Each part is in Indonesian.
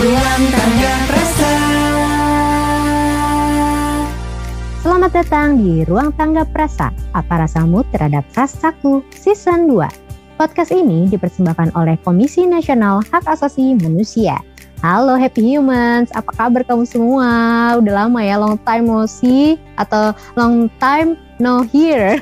Ruang Tangga Prasa. Selamat datang di Ruang Tangga Prasa. Apa rasamu terhadap rasaku Season 2. Podcast ini dipersembahkan oleh Komisi Nasional Hak Asasi Manusia. Halo Happy Humans, apa kabar kamu semua? Udah lama ya, long time no see atau long time no hear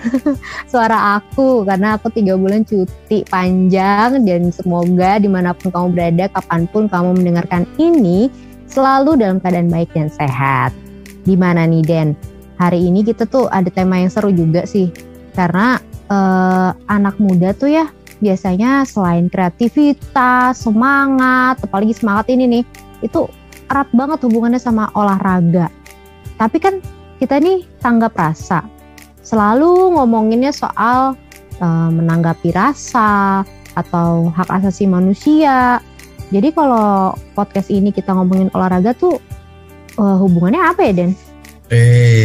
suara aku, karena aku 3 bulan cuti panjang. Dan semoga dimanapun kamu berada, kapanpun kamu mendengarkan ini, selalu dalam keadaan baik dan sehat. Gimana nih Den? Hari ini kita tuh ada tema yang seru juga sih, karena anak muda tuh ya biasanya selain kreativitas, semangat, apalagi semangat ini nih, itu erat banget hubungannya sama olahraga. Tapi kan kita nih tanggap rasa, selalu ngomonginnya soal menanggapi rasa atau hak asasi manusia. Jadi kalau podcast ini kita ngomongin olahraga tuh hubungannya apa ya Den?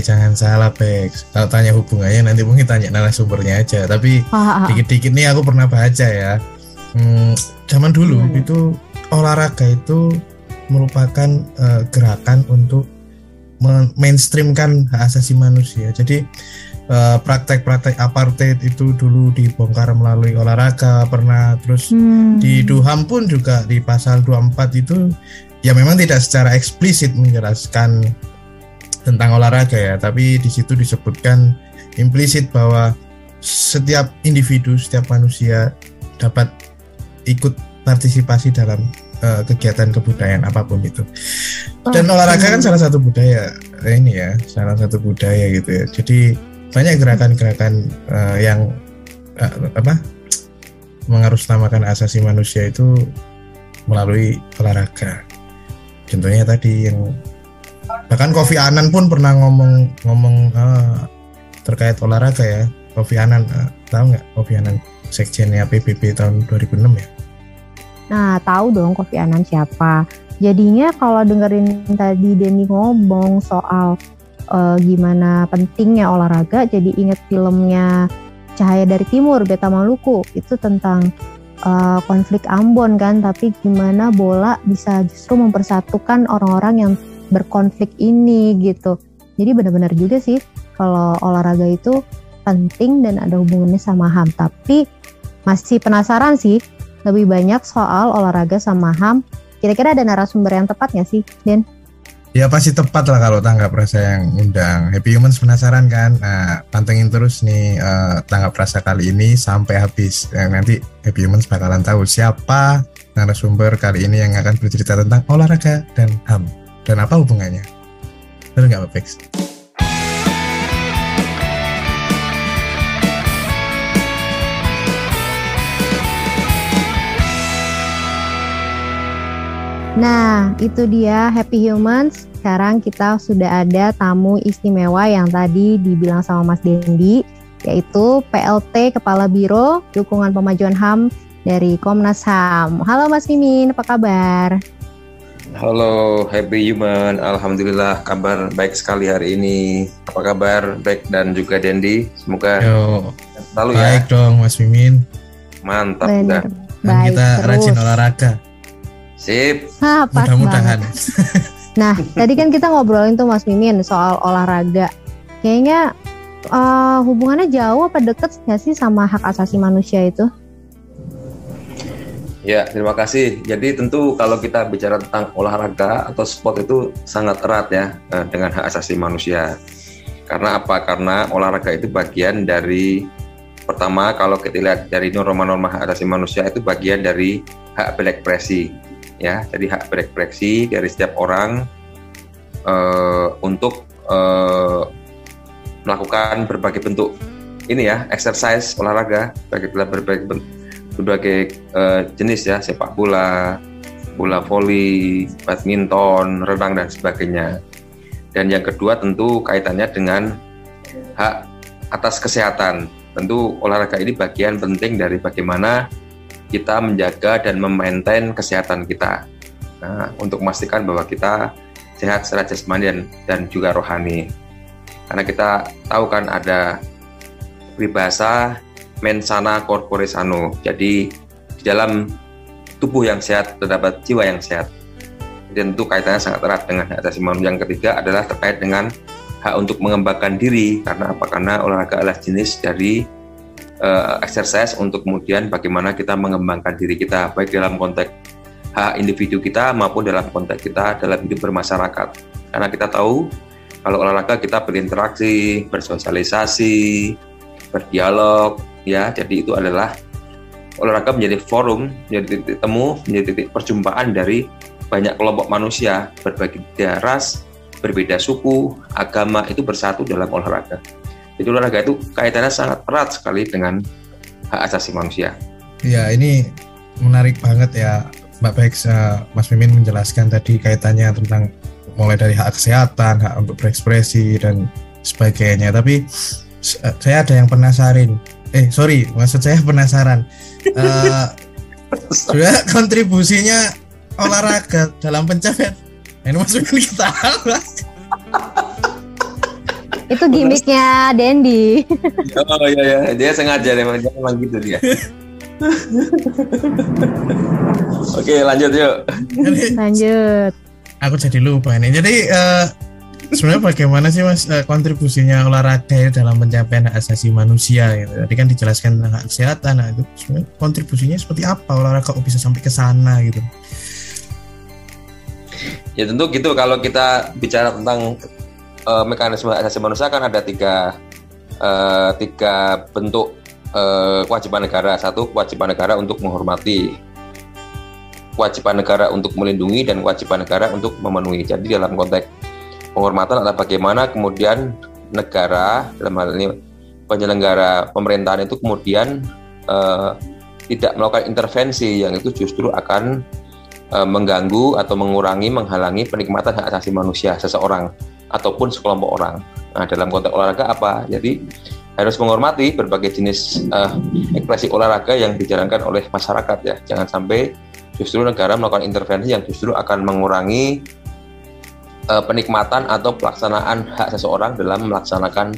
Jangan salah Bex. Kalau tanya hubungannya nanti mungkin tanya narasumbernya aja. Tapi dikit-dikit nih aku pernah baca ya. Zaman dulu itu olahraga itu merupakan gerakan untuk mainstreamkan hak asasi manusia. Jadi praktek-praktek apartheid itu dulu dibongkar melalui olahraga pernah. Terus di DUHAM pun juga di pasal 24 itu ya memang tidak secara eksplisit menjelaskan tentang olahraga ya, tapi di situ disebutkan implisit bahwa setiap individu, setiap manusia dapat ikut partisipasi dalam kegiatan kebudayaan apapun itu. Dan olahraga kan salah satu budaya ini ya, salah satu budaya gitu ya. Jadi banyak gerakan-gerakan yang mengatasnamakan asasi manusia itu melalui olahraga. Contohnya tadi yang bahkan Kofi Annan pun pernah ngomong terkait olahraga ya. Kofi Annan, tahu nggak Kofi Annan, sekjennya PBB tahun 2006 ya? Nah, tahu dong Kofi Annan siapa. Jadinya kalau dengerin tadi Denny ngomong soal gimana pentingnya olahraga, jadi inget filmnya Cahaya dari Timur, Beta Maluku. Itu tentang konflik Ambon kan, tapi gimana bola bisa justru mempersatukan orang-orang yang berkonflik ini gitu. Jadi benar-benar juga sih kalau olahraga itu penting dan ada hubungannya sama HAM. Tapi masih penasaran sih lebih banyak soal olahraga sama HAM. Kira-kira ada narasumber yang tepat gak sih, Den? Ya pasti tepat lah kalau Tanggap Rasa yang undang. Happy Humans penasaran kan? Nah, pantengin terus nih Tanggap Rasa kali ini sampai habis. Nanti Happy Humans bakalan tahu siapa narasumber kali ini yang akan bercerita tentang olahraga dan HAM. Dan apa hubungannya? Bener nggak Pak Bex? Nah, itu dia Happy Humans. Sekarang kita sudah ada tamu istimewa yang tadi dibilang sama Mas Dendi, yaitu PLT Kepala Biro Dukungan Pemajuan HAM dari Komnas HAM. Halo Mas Mimin, apa kabar? Halo Happy Human, alhamdulillah kabar baik sekali hari ini. Apa kabar Beck dan juga Dendi? Semoga selalu ya. Baik dong Mas Mimin. Mantap udah. Dan kita terus rajin olahraga. Sip. Mudah-mudahan. Nah, tadi kan kita ngobrolin tuh Mas Mimin soal olahraga. Kayaknya hubungannya jauh apa deket nggak sih sama hak asasi manusia itu? Ya, terima kasih. Jadi tentu kalau kita bicara tentang olahraga atau sport itu sangat erat ya dengan hak asasi manusia. Karena apa? Karena olahraga itu bagian dari, pertama kalau kita lihat dari norma-norma hak asasi manusia itu bagian dari hak berekspresi. Ya, jadi hak berekspresi dari setiap orang untuk melakukan berbagai bentuk ini ya, exercise olahraga berbagai jenis ya, sepak bola, bola voli, badminton, renang dan sebagainya. Dan yang kedua tentu kaitannya dengan hak atas kesehatan. Tentu olahraga ini bagian penting dari bagaimana kita menjaga dan memaintain kesehatan kita. Nah, untuk memastikan bahwa kita sehat secara jasmani dan juga rohani. Karena kita tahu kan ada peribahasa mens sana corpore sano. Jadi di dalam tubuh yang sehat terdapat jiwa yang sehat. Dan tentu kaitannya sangat erat dengan hak asasi manusia. Yang ketiga adalah terkait dengan hak untuk mengembangkan diri. Karena apa? Karena olahraga adalah jenis dari exercise untuk kemudian bagaimana kita mengembangkan diri kita, baik dalam konteks hak individu kita maupun dalam konteks kita dalam hidup bermasyarakat. Karena kita tahu kalau olahraga kita berinteraksi, bersosialisasi, berdialog, ya. Jadi itu adalah olahraga menjadi forum, menjadi titik temu, menjadi titik perjumpaan dari banyak kelompok manusia berbeda ras, berbeda suku, agama itu bersatu dalam olahraga. Jadi olahraga itu kaitannya sangat erat sekali dengan hak asasi manusia. Ya, ini menarik banget ya Mbak Bex, Mas Mimin menjelaskan tadi kaitannya tentang mulai dari hak kesehatan, hak untuk berekspresi dan sebagainya. Tapi saya ada yang penasaran. Maksud saya penasaran. Sudah kontribusinya olahraga dalam pencapaian. Ini maksudnya kita. Itu gimmicknya Dendi. Oh iya, dia sengaja memang gitu dia. Oke, lanjut yuk. Lanjut. Aku jadi lupa ini. Jadi sebenarnya bagaimana sih Mas kontribusinya olahraga dalam pencapaian hak asasi manusia gitu. Tadi kan dijelaskan tentang hak kesehatan. Nah, itu sebenarnya kontribusinya seperti apa olahraga kok bisa sampai ke sana gitu. Ya tentu gitu, kalau kita bicara tentang mekanisme hak asasi manusia kan ada tiga bentuk kewajiban negara. Satu, kewajiban negara untuk menghormati, kewajiban negara untuk melindungi, dan kewajiban negara untuk memenuhi. Jadi dalam konteks penghormatan adalah bagaimana kemudian negara, dalam hal ini penyelenggara pemerintahan itu kemudian tidak melakukan intervensi yang itu justru akan mengganggu atau mengurangi, menghalangi penikmatan hak asasi manusia seseorang ataupun sekelompok orang. Nah, dalam konteks olahraga apa? Jadi harus menghormati berbagai jenis ekspresi olahraga yang dijalankan oleh masyarakat ya. Jangan sampai justru negara melakukan intervensi yang justru akan mengurangi penikmatan atau pelaksanaan hak seseorang dalam melaksanakan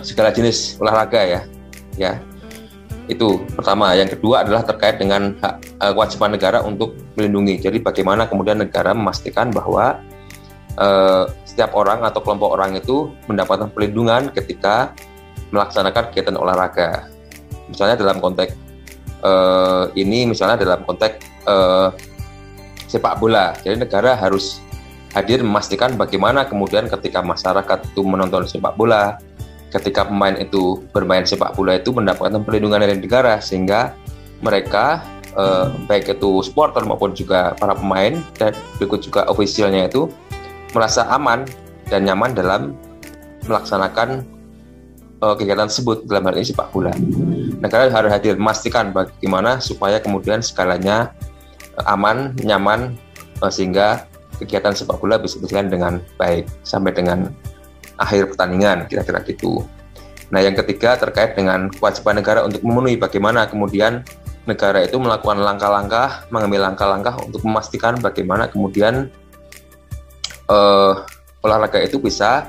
segala jenis olahraga ya. Itu pertama. Yang kedua adalah terkait dengan hak kewajiban negara untuk melindungi. Jadi bagaimana kemudian negara memastikan bahwa setiap orang atau kelompok orang itu mendapatkan perlindungan ketika melaksanakan kegiatan olahraga. Misalnya dalam konteks dalam konteks sepak bola. Jadi negara harus hadir memastikan bagaimana kemudian ketika masyarakat itu menonton sepak bola, ketika pemain itu bermain sepak bola itu mendapatkan perlindungan dari negara, sehingga mereka baik itu supporter maupun juga para pemain dan berikut juga ofisialnya itu merasa aman dan nyaman dalam melaksanakan kegiatan tersebut, dalam hal ini sepak bola. Negara harus hadir memastikan bagaimana supaya kemudian segalanya aman, nyaman, sehingga kegiatan sepak bola bisa berjalan dengan baik sampai dengan akhir pertandingan, kira-kira gitu. Nah, yang ketiga terkait dengan kewajiban negara untuk memenuhi, bagaimana kemudian negara itu melakukan mengambil langkah-langkah untuk memastikan bagaimana kemudian olahraga itu bisa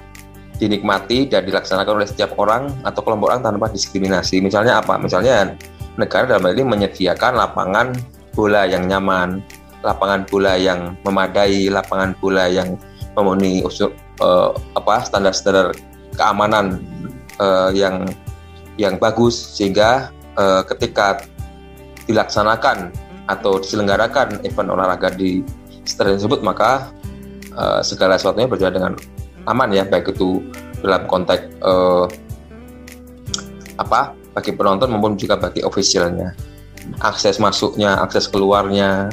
dinikmati dan dilaksanakan oleh setiap orang atau kelompok orang tanpa diskriminasi. Misalnya apa? Misalnya negara dalam hal ini menyediakan lapangan bola yang nyaman, lapangan bola yang memadai, lapangan bola yang memenuhi standar-standar keamanan yang bagus, sehingga ketika dilaksanakan atau diselenggarakan event olahraga di stadion tersebut, maka segala sesuatunya berjalan dengan aman ya, baik itu dalam konteks bagi penonton maupun juga bagi ofisialnya, akses masuknya, akses keluarnya,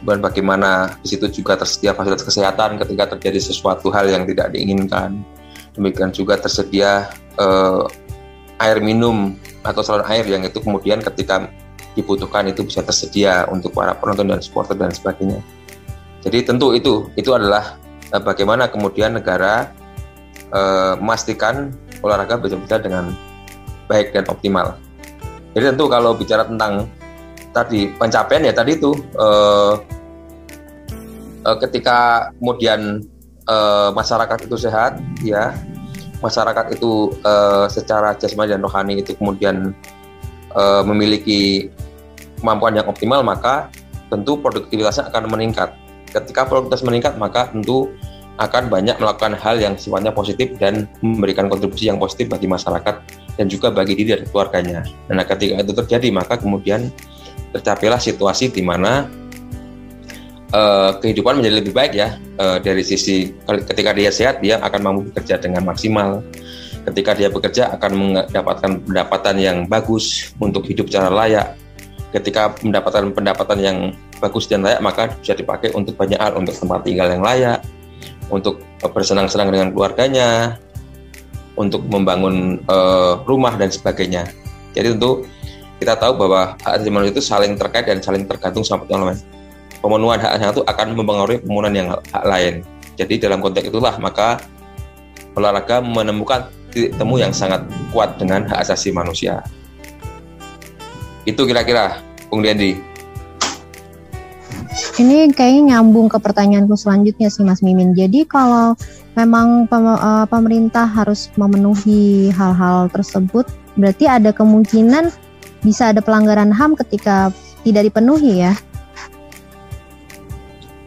dan bagaimana di situ juga tersedia fasilitas kesehatan ketika terjadi sesuatu hal yang tidak diinginkan. Demikian juga tersedia air minum atau saluran air yang itu kemudian ketika dibutuhkan itu bisa tersedia untuk para penonton dan supporter dan sebagainya. Jadi tentu itu adalah bagaimana kemudian negara memastikan olahraga bisa berjalan dengan baik dan optimal. Jadi tentu kalau bicara tentang tadi pencapaian ya tadi itu ketika kemudian masyarakat itu sehat ya, masyarakat itu secara jasmani dan rohani itu kemudian memiliki kemampuan yang optimal, maka tentu produktivitasnya akan meningkat. ketika produktivitas meningkat, maka tentu akan banyak melakukan hal yang sifatnya positif dan memberikan kontribusi yang positif bagi masyarakat dan juga bagi diri dan keluarganya. Nah, ketika itu terjadi, maka kemudian tercapailah situasi di mana kehidupan menjadi lebih baik ya, dari sisi ketika dia sehat, dia akan mampu bekerja dengan maksimal. Ketika dia bekerja akan mendapatkan pendapatan yang bagus untuk hidup secara layak. Ketika mendapatkan pendapatan yang bagus dan layak, maka bisa dipakai untuk banyak hal, untuk tempat tinggal yang layak, untuk bersenang-senang dengan keluarganya, untuk membangun rumah dan sebagainya. Jadi tentu kita tahu bahwa hak asasi manusia itu saling terkait dan saling tergantung sama yang lain. Pemenuhan hak asasi itu akan mempengaruhi pemenuhan yang hak lain. Jadi dalam konteks itulah maka olahraga menemukan titik temu yang sangat kuat dengan hak asasi manusia. Itu kira-kira, Bung Dendi. Ini kayaknya nyambung ke pertanyaanku selanjutnya sih Mas Mimin. Jadi kalau memang pemerintah harus memenuhi hal-hal tersebut, berarti ada kemungkinan bisa ada pelanggaran HAM ketika tidak dipenuhi ya?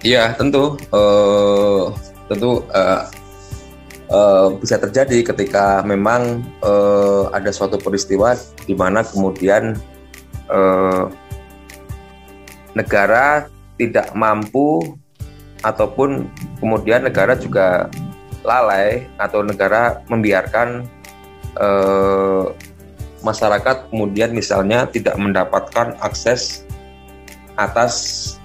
Iya, tentu bisa terjadi ketika memang ada suatu peristiwa di mana kemudian negara tidak mampu ataupun kemudian negara juga lalai atau negara membiarkan masyarakat kemudian misalnya tidak mendapatkan akses atas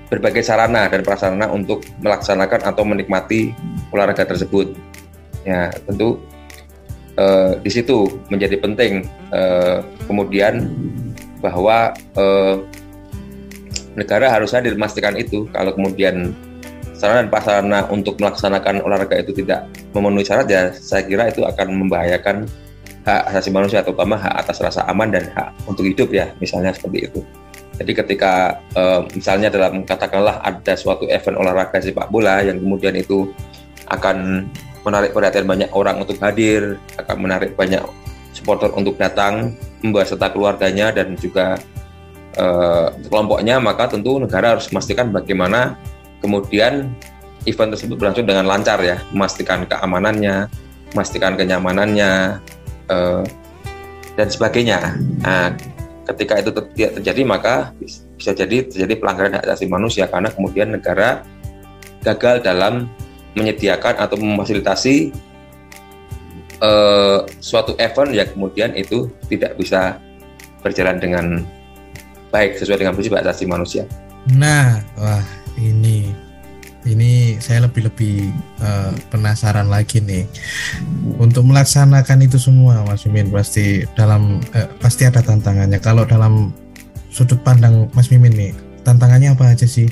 berbagai sarana dan prasarana untuk melaksanakan atau menikmati olahraga tersebut. Ya, tentu di situ menjadi penting kemudian bahwa negara harusnya memastikan itu. Kalau kemudian sarana dan prasarana untuk melaksanakan olahraga itu tidak memenuhi syarat, ya saya kira itu akan membahayakan hak asasi manusia, terutama hak atas rasa aman dan hak untuk hidup ya, misalnya seperti itu. Jadi ketika misalnya dalam katakanlah ada suatu event olahraga sepak bola yang kemudian itu akan menarik perhatian banyak orang untuk hadir, akan menarik banyak supporter untuk datang, membawa serta keluarganya dan juga kelompoknya, maka tentu negara harus memastikan bagaimana kemudian event tersebut berlangsung dengan lancar ya, memastikan keamanannya, memastikan kenyamanannya dan sebagainya. Nah, ketika itu tidak terjadi, maka bisa jadi terjadi pelanggaran hak asasi manusia karena kemudian negara gagal dalam menyediakan atau memfasilitasi suatu event yang kemudian itu tidak bisa berjalan dengan baik sesuai dengan prinsip hak asasi manusia. Nah, wah ini saya lebih penasaran lagi nih. Untuk melaksanakan itu semua, Mas Mimin, pasti ada tantangannya. Kalau dalam sudut pandang Mas Mimin nih, tantangannya apa aja sih?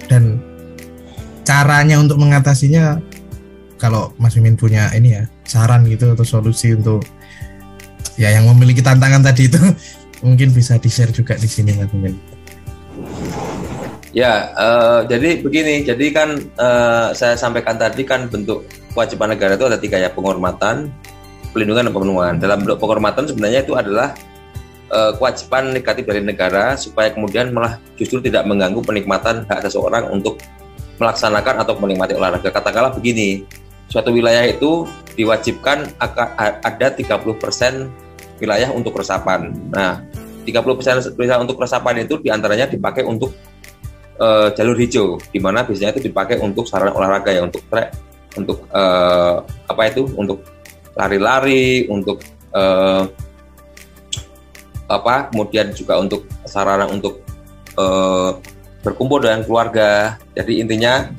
Dan caranya untuk mengatasinya, kalau Mas Mimin punya ini ya, saran gitu atau solusi untuk ya yang memiliki tantangan tadi itu, mungkin bisa di-share juga di sini, Mas Mimin. Ya, jadi begini, jadi kan saya sampaikan tadi kan bentuk kewajiban negara itu ada 3 ya, penghormatan, pelindungan, dan pemenuhan. Dalam bentuk penghormatan sebenarnya itu adalah kewajiban negatif dari negara supaya kemudian malah justru tidak mengganggu penikmatan hak seseorang untuk melaksanakan atau menikmati olahraga. Katakanlah begini, suatu wilayah itu diwajibkan ada 30% wilayah untuk resapan. Nah, 30% wilayah untuk resapan itu diantaranya dipakai untuk jalur hijau, di mana biasanya itu dipakai untuk sarana olahraga ya, untuk track, untuk untuk lari-lari, untuk kemudian juga untuk sarana untuk berkumpul dengan keluarga. Jadi intinya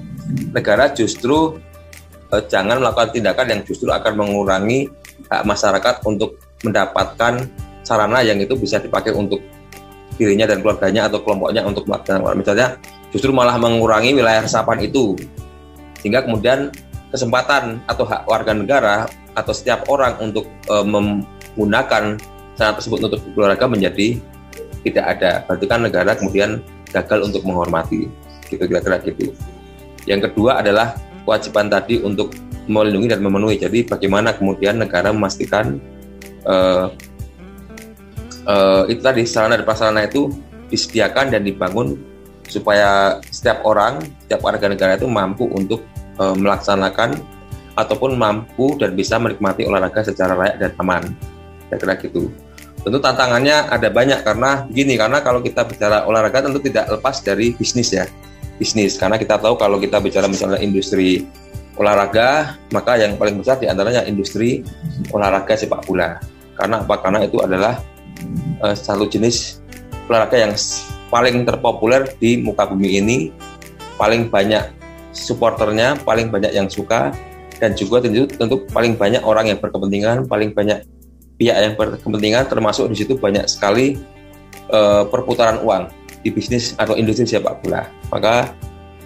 negara justru jangan melakukan tindakan yang justru akan mengurangi hak masyarakat untuk mendapatkan sarana yang itu bisa dipakai untuk dirinya dan keluarganya atau kelompoknya untuk melaksanakan. Misalnya justru malah mengurangi wilayah resapan itu, sehingga kemudian kesempatan atau hak warga negara atau setiap orang untuk menggunakan sarana tersebut untuk berolahraga menjadi tidak ada. Berarti kan negara kemudian gagal untuk menghormati, gitu kira-kira gitu. Yang kedua adalah kewajiban tadi untuk melindungi dan memenuhi. Jadi bagaimana kemudian negara memastikan itu tadi sarana dan prasarana itu disediakan dan dibangun supaya setiap warga negara itu mampu untuk melaksanakan ataupun mampu dan bisa menikmati olahraga secara layak dan aman. Kira-kira gitu. Tentu tantangannya ada banyak karena kalau kita bicara olahraga tentu tidak lepas dari bisnis ya. Bisnis, karena kita tahu kalau kita bicara misalnya industri olahraga, maka yang paling besar diantaranya industri olahraga sepak bola. Karena apa? Karena itu adalah satu jenis olahraga yang paling terpopuler di muka bumi ini, paling banyak supporternya, paling banyak yang suka, dan juga tentu paling banyak orang yang berkepentingan, paling banyak pihak yang berkepentingan, termasuk di situ banyak sekali perputaran uang di bisnis atau industri sepak bola. Maka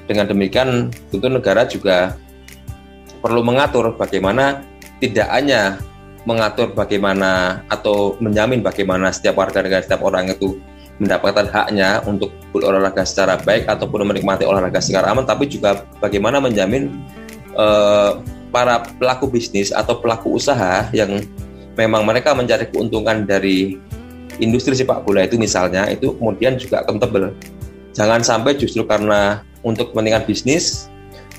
dengan demikian tentu negara juga perlu mengatur bagaimana, tidak hanya mengatur bagaimana atau menjamin bagaimana setiap warga negara, setiap orang itu mendapatkan haknya untuk berolahraga secara baik ataupun menikmati olahraga secara aman, tapi juga bagaimana menjamin para pelaku bisnis atau pelaku usaha yang memang mereka mencari keuntungan dari industri sepak bola itu misalnya, itu kemudian juga akuntabel. Jangan sampai justru karena untuk kepentingan bisnis,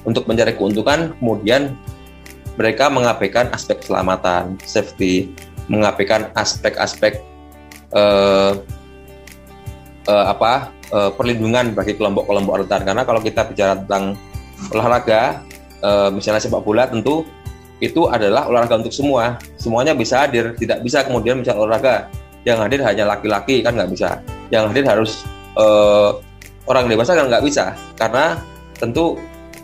untuk mencari keuntungan, kemudian mereka mengabaikan aspek keselamatan, safety, mengabaikan aspek-aspek perlindungan bagi kelompok-kelompok rentan. Karena kalau kita bicara tentang olahraga, misalnya sepak bola, tentu itu adalah olahraga untuk semua. Semuanya bisa hadir, tidak bisa kemudian misalnya olahraga yang hadir hanya laki-laki, kan nggak bisa. Yang hadir harus orang dewasa, kan nggak bisa. Karena tentu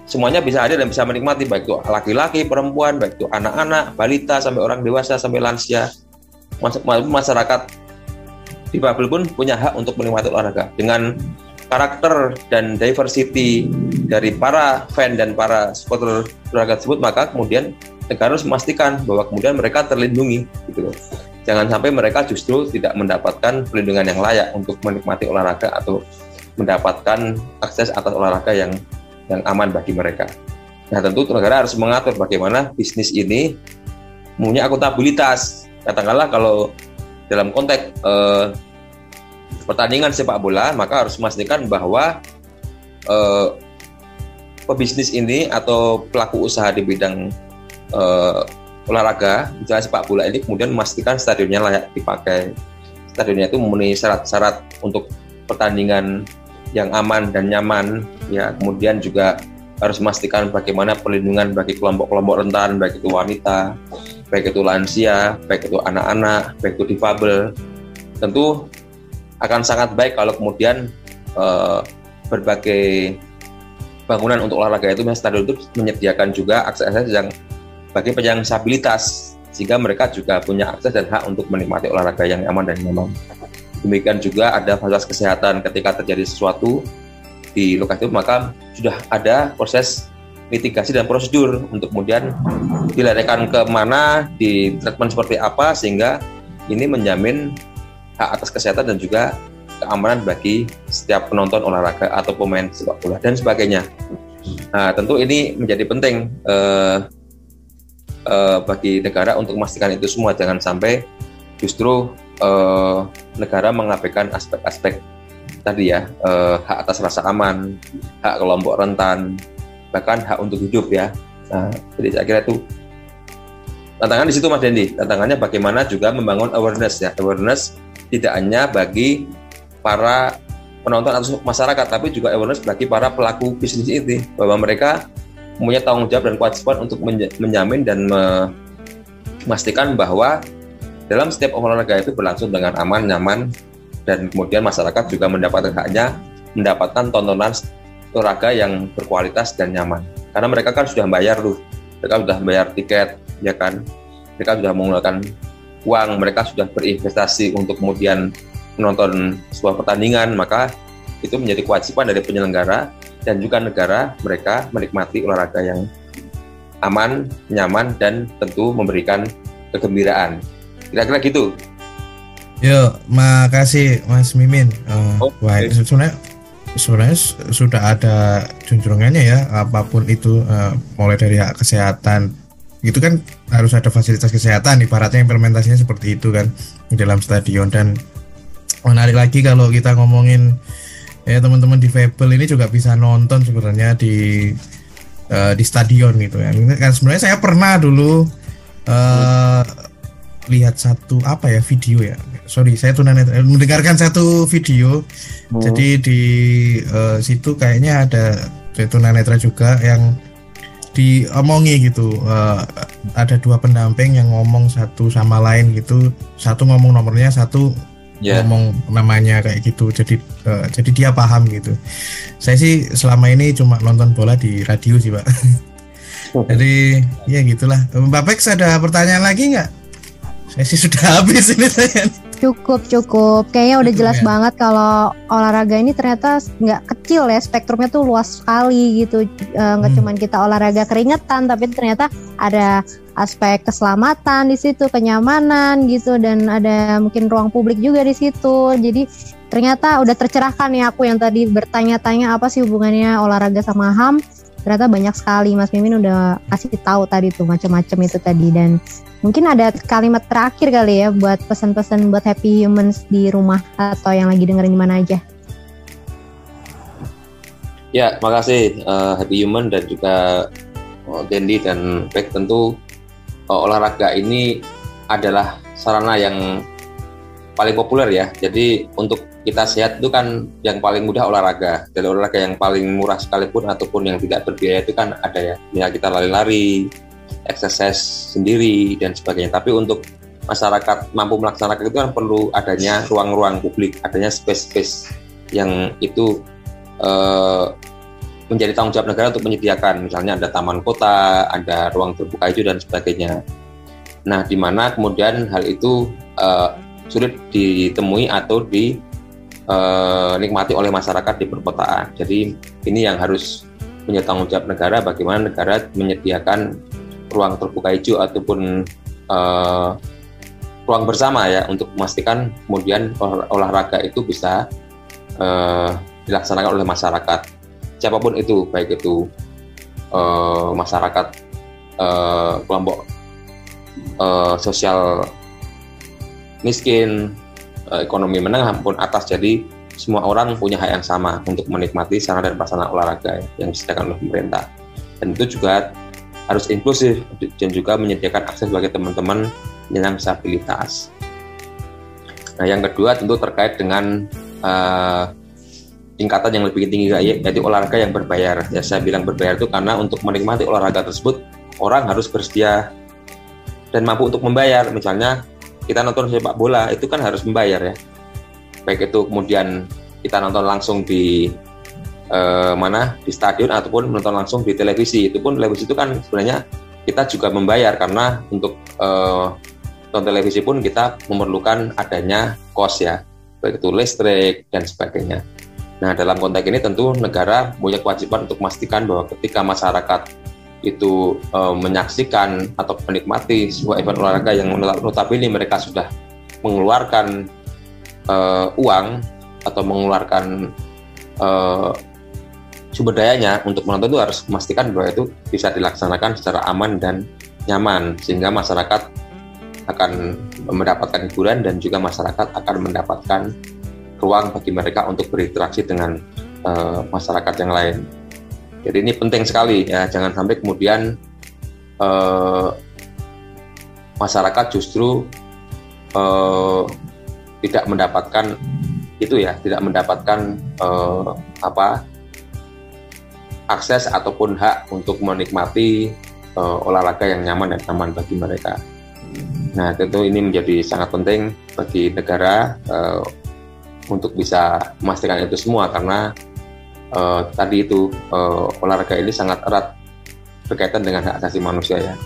semuanya bisa hadir dan bisa menikmati, baik itu laki-laki, perempuan, baik itu anak-anak, balita, sampai orang dewasa, sampai lansia. Masyarakat difabel pun punya hak untuk menikmati olahraga. Dengan karakter dan diversity dari para fan dan para supporter olahraga tersebut, maka kemudian negara harus memastikan bahwa kemudian mereka terlindungi, gitu loh. Jangan sampai mereka justru tidak mendapatkan perlindungan yang layak untuk menikmati olahraga atau mendapatkan akses atas olahraga yang aman bagi mereka. Nah, tentu negara harus mengatur bagaimana bisnis ini punya akuntabilitas. Katakanlah kalau dalam konteks pertandingan sepak bola, maka harus memastikan bahwa pebisnis ini atau pelaku usaha di bidang olahraga, misalnya sepak bola ini, kemudian memastikan stadionnya layak dipakai. Stadionnya itu memenuhi syarat-syarat untuk pertandingan yang aman dan nyaman, ya. Kemudian juga harus memastikan bagaimana perlindungan bagi kelompok-kelompok rentan, baik itu wanita, baik itu lansia, baik itu anak-anak, baik itu difabel. Tentu akan sangat baik kalau kemudian berbagai bangunan untuk olahraga itu, stadion itu menyediakan juga akses yang bagi penyandang disabilitas, sehingga mereka juga punya akses dan hak untuk menikmati olahraga yang aman dan nyaman. Demikian juga ada fasilitas kesehatan ketika terjadi sesuatu di lokasi itu, maka sudah ada proses mitigasi dan prosedur untuk kemudian dilarikan ke mana, di treatment seperti apa, sehingga ini menjamin hak atas kesehatan dan juga keamanan bagi setiap penonton olahraga atau pemain sepak bola dan sebagainya. Nah, tentu ini menjadi penting bagi negara untuk memastikan itu semua. Jangan sampai justru negara mengabaikan aspek-aspek tadi ya, hak atas rasa aman, hak kelompok rentan, bahkan hak untuk hidup ya. Nah, jadi saya kira itu tantangan di situ, Mas Dendi. Tantangannya bagaimana juga membangun awareness ya, awareness tidak hanya bagi para penonton atau masyarakat, tapi juga awareness bagi para pelaku bisnis ini, bahwa mereka punya tanggung jawab dan kewajiban untuk menjamin dan memastikan bahwa dalam setiap olahraga itu berlangsung dengan aman, nyaman, dan kemudian masyarakat juga mendapatkan haknya, mendapatkan tontonan olahraga yang berkualitas dan nyaman. Karena mereka kan sudah bayar mereka sudah bayar tiket, ya kan, mereka sudah menggunakan uang, mereka sudah berinvestasi untuk kemudian menonton sebuah pertandingan, maka itu menjadi kewajiban dari penyelenggara dan juga negara, mereka menikmati olahraga yang aman, nyaman, dan tentu memberikan kegembiraan. Kira-kira gitu. Yo, makasih Mas Mimin. Wah, sebenarnya sudah ada junjungannya ya, apapun itu, mulai dari hak kesehatan. Itu kan harus ada fasilitas kesehatan, ibaratnya implementasinya seperti itu kan di dalam stadion. Dan menarik lagi kalau kita ngomongin ya teman-teman difabel ini juga bisa nonton sebenarnya di stadion gitu ya. Kan sebenarnya saya pernah dulu lihat satu video ya. Sorry, saya tunanetra, mendengarkan satu video. Jadi di situ kayaknya ada tunanetra juga yang diomongi gitu, ada dua pendamping yang ngomong satu sama lain gitu, satu ngomong nomornya, satu ngomong namanya kayak gitu, jadi dia paham gitu. Saya sih selama ini cuma nonton bola di radio sih Pak. Jadi ya gitulah. Mbak Pex ada pertanyaan lagi nggak? Saya sih sudah habis ini saya. Cukup. Kayaknya udah jelas banget kalau olahraga ini ternyata nggak kecil ya, spektrumnya tuh luas sekali gitu. Nggak cuman kita olahraga keringetan, tapi ternyata ada aspek keselamatan di situ, kenyamanan gitu, dan ada mungkin ruang publik juga di situ. Jadi ternyata udah tercerahkan ya, aku yang tadi bertanya-tanya apa sih hubungannya olahraga sama HAM. Ternyata banyak sekali. Mas Mimin udah kasih tahu tadi tuh macam-macam itu tadi. Dan mungkin ada kalimat terakhir kali ya buat pesan-pesan buat Happy Humans di rumah atau yang lagi dengerin di mana aja. Ya, makasih Happy Human dan juga Dendi dan Beck. Tentu olahraga ini adalah sarana yang paling populer ya. Jadi untuk kita sehat itu kan yang paling mudah olahraga. Dari olahraga yang paling murah sekalipun ataupun yang tidak berbiaya itu kan ada ya. Ya kita lari-lari, exercise sendiri dan sebagainya. Tapi untuk masyarakat mampu melaksanakan itu kan perlu adanya ruang-ruang publik, adanya space-space yang itu menjadi tanggung jawab negara untuk menyediakan. Misalnya ada taman kota, ada ruang terbuka hijau dan sebagainya. Nah, di mana kemudian hal itu sulit ditemui atau dinikmati oleh masyarakat di perkotaan. Jadi ini yang harus menjadi tanggung jawab negara, bagaimana negara menyediakan ruang terbuka hijau ataupun ruang bersama ya, untuk memastikan kemudian olahraga itu bisa dilaksanakan oleh masyarakat siapapun itu, baik itu masyarakat kelompok sosial miskin, ekonomi menengah maupun atas. Jadi semua orang punya hak yang sama untuk menikmati sarana dan prasarana olahraga yang disediakan oleh pemerintah. Dan itu juga harus inklusif dan juga menyediakan akses bagi teman-teman dengan disabilitas. Nah, yang kedua tentu terkait dengan tingkatan yang lebih tinggi, yaitu olahraga yang berbayar. Ya, saya bilang berbayar itu karena untuk menikmati olahraga tersebut orang harus bersedia dan mampu untuk membayar. Misalnya kita nonton sepak bola itu kan harus membayar ya. Baik itu kemudian kita nonton langsung di di stadion ataupun menonton langsung di televisi. Itu pun televisi itu kan sebenarnya kita juga membayar, karena untuk nonton televisi pun kita memerlukan adanya cost ya, baik itu listrik dan sebagainya. Nah, dalam konteks ini tentu negara punya kewajiban untuk memastikan bahwa ketika masyarakat itu menyaksikan atau menikmati sebuah event olahraga yang notabene mereka sudah mengeluarkan uang atau mengeluarkan sumber dayanya untuk menonton, itu harus memastikan bahwa itu bisa dilaksanakan secara aman dan nyaman, sehingga masyarakat akan mendapatkan hiburan dan juga masyarakat akan mendapatkan ruang bagi mereka untuk berinteraksi dengan masyarakat yang lain. Jadi ini penting sekali ya, jangan sampai kemudian masyarakat justru tidak mendapatkan itu ya, tidak mendapatkan akses ataupun hak untuk menikmati olahraga yang nyaman dan aman bagi mereka. Nah, tentu ini menjadi sangat penting bagi negara untuk bisa memastikan itu semua, karena tadi itu olahraga ini sangat erat berkaitan dengan hak asasi manusia ya,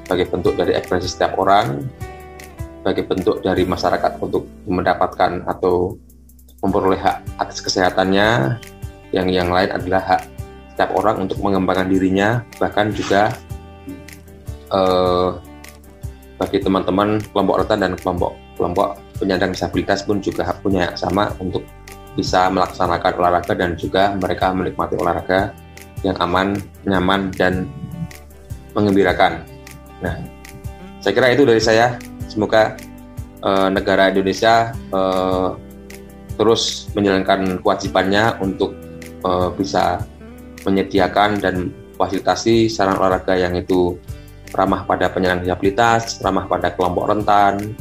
sebagai bentuk dari ekspresi setiap orang, sebagai bentuk dari masyarakat untuk mendapatkan atau memperoleh hak akses kesehatannya. Yang lain adalah hak setiap orang untuk mengembangkan dirinya, bahkan juga bagi teman-teman kelompok rentan dan kelompok penyandang disabilitas pun juga punya hak sama untuk bisa melaksanakan olahraga dan juga mereka menikmati olahraga yang aman, nyaman, dan menggembirakan. Nah, saya kira itu dari saya. Semoga negara Indonesia terus menjalankan kewajibannya untuk bisa menyediakan dan fasilitasi sarana olahraga yang itu ramah pada penyandang disabilitas, ramah pada kelompok rentan,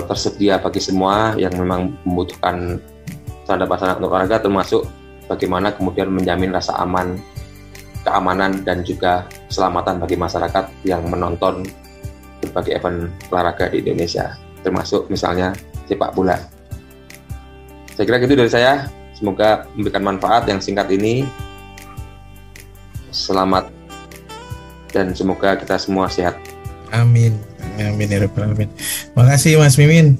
tersedia bagi semua yang memang membutuhkan sarana prasarana untuk olahraga, termasuk bagaimana kemudian menjamin rasa aman, keamanan dan juga keselamatan bagi masyarakat yang menonton berbagai event olahraga di Indonesia, termasuk misalnya sepak bola. Saya kira gitu dari saya. Semoga memberikan manfaat yang singkat ini. Selamat dan semoga kita semua sehat. Amin. Amin ya rabbal alamin. Makasih Mas Mimin.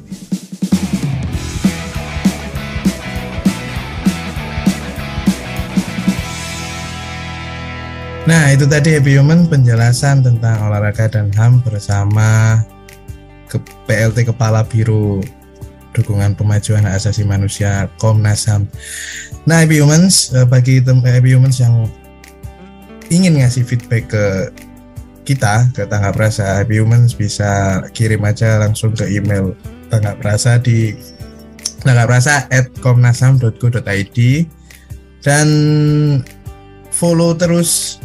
Nah, itu tadi Happy Human, penjelasan tentang olahraga dan HAM bersama PLT Kepala Biro Dukungan Pemajuan Hak Asasi Manusia Komnas HAM. Nah, Happy Humans, bagi Happy Humans yang ingin ngasih feedback ke kita, ke Tanggap Rasa, Happy Humans bisa kirim aja langsung ke email Tanggap Rasa di tanggaprasa@komnasham.go.id dan follow terus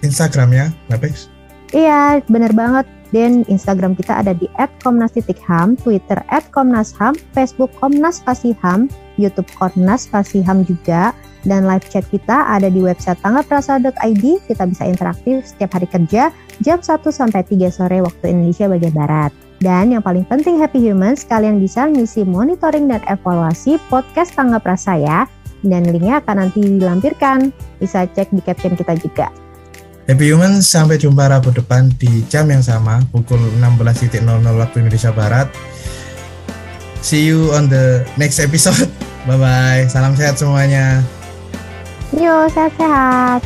Instagramnya, Napex? Iya, benar banget. Dan Instagram kita ada di @komnas_ham, Twitter @komnasham, Facebook Komnas_ham, YouTube Komnas_ham juga. Dan live chat kita ada di website tanggaprasa.id. Kita bisa interaktif setiap hari kerja jam 1 sampai 3 sore waktu Indonesia bagian Barat. Dan yang paling penting Happy Humans, kalian bisa ngisi monitoring dan evaluasi podcast Tanggap Rasa ya. Dan linknya akan nanti dilampirkan. Bisa cek di caption kita juga. Happy Humans, sampai jumpa Rabu depan di jam yang sama, pukul 16.00 waktu Indonesia Barat. See you on the next episode. Bye-bye. Salam sehat semuanya. Yo, sehat-sehat.